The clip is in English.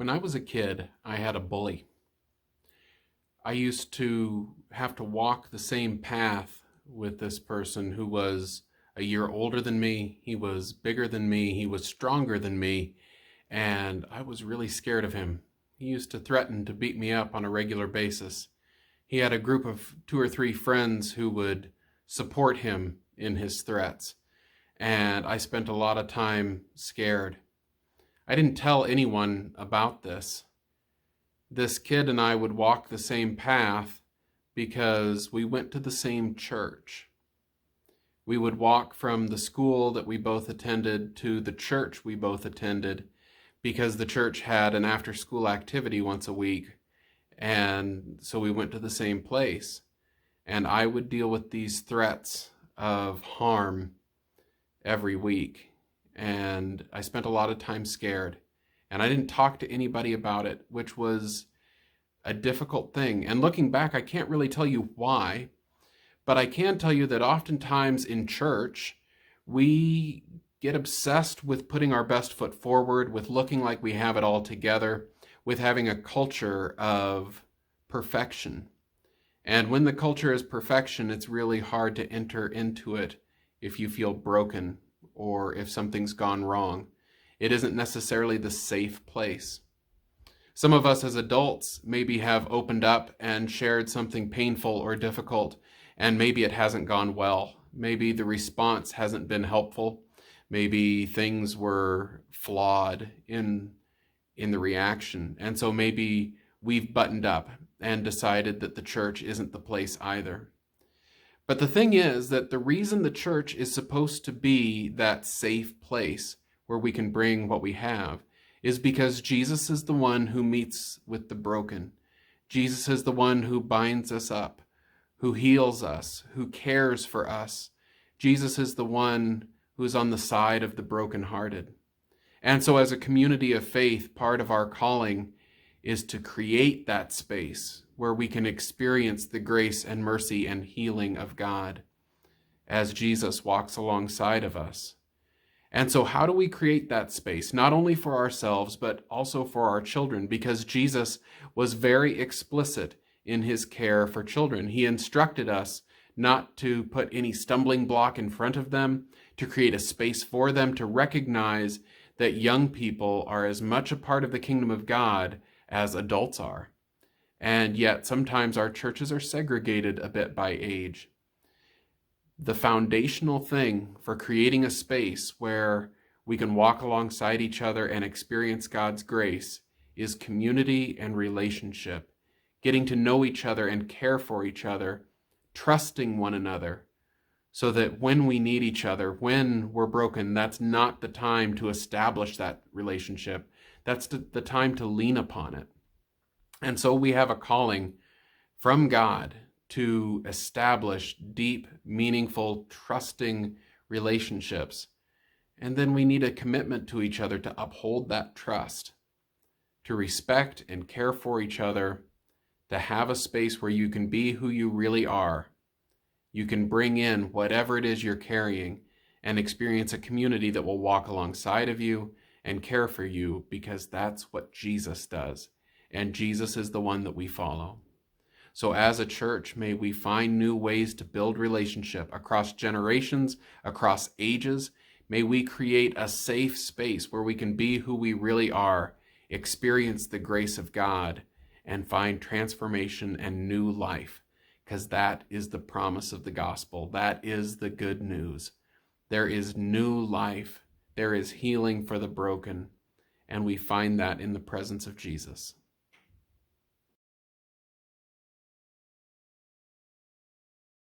When I was a kid, I had a bully. I used to have to walk the same path with this person who was a year older than me. He was bigger than me. He was stronger than me. And I was really scared of him. He used to threaten to beat me up on a regular basis. He had a group of 2 or 3 friends who would support him in his threats. And I spent a lot of time scared. I didn't tell anyone about this. This kid and I would walk the same path because we went to the same church. We would walk from the school that we both attended to the church we both attended because the church had an after-school activity once a week, and so we went to the same place. And I would deal with these threats of harm every week, and I spent a lot of time scared. And I didn't talk to anybody about it, which was a difficult thing. And looking back, I can't really tell you why, but I can tell you that oftentimes in church, we get obsessed with putting our best foot forward, with looking like we have it all together, with having a culture of perfection. And when the culture is perfection, it's really hard to enter into it if you feel broken or if something's gone wrong. It isn't necessarily the safe place. Some of us as adults maybe have opened up and shared something painful or difficult, and maybe it hasn't gone well. Maybe the response hasn't been helpful. Maybe things were flawed in the reaction. And so maybe we've buttoned up and decided that the church isn't the place either. But the thing is that the reason the church is supposed to be that safe place where we can bring what we have is because Jesus is the one who meets with the broken. Jesus is the one who binds us up, who heals us, who cares for us. Jesus is the one who is on the side of the brokenhearted. And so as a community of faith, part of our calling is to create that space where we can experience the grace and mercy and healing of God as Jesus walks alongside of us. And so how do we create that space, not only for ourselves, but also for our children? Because Jesus was very explicit in his care for children. He instructed us not to put any stumbling block in front of them, to create a space for them, to recognize that young people are as much a part of the kingdom of God as adults are. And yet sometimes our churches are segregated a bit by age. The foundational thing for creating a space where we can walk alongside each other and experience God's grace is community and relationship, getting to know each other and care for each other, trusting one another, so that when we need each other, when we're broken, that's not the time to establish that relationship. That's the time to lean upon it. And so we have a calling from God to establish deep, meaningful, trusting relationships. And then we need a commitment to each other to uphold that trust, to respect and care for each other, to have a space where you can be who you really are. You can bring in whatever it is you're carrying and experience a community that will walk alongside of you and care for you, because that's what Jesus does. And Jesus is the one that we follow. So as a church, may we find new ways to build relationship across generations, across ages. May we create a safe space where we can be who we really are, experience the grace of God, and find transformation and new life, because that is the promise of the gospel. That is the good news. There is new life. There is healing for the broken, and we find that in the presence of Jesus.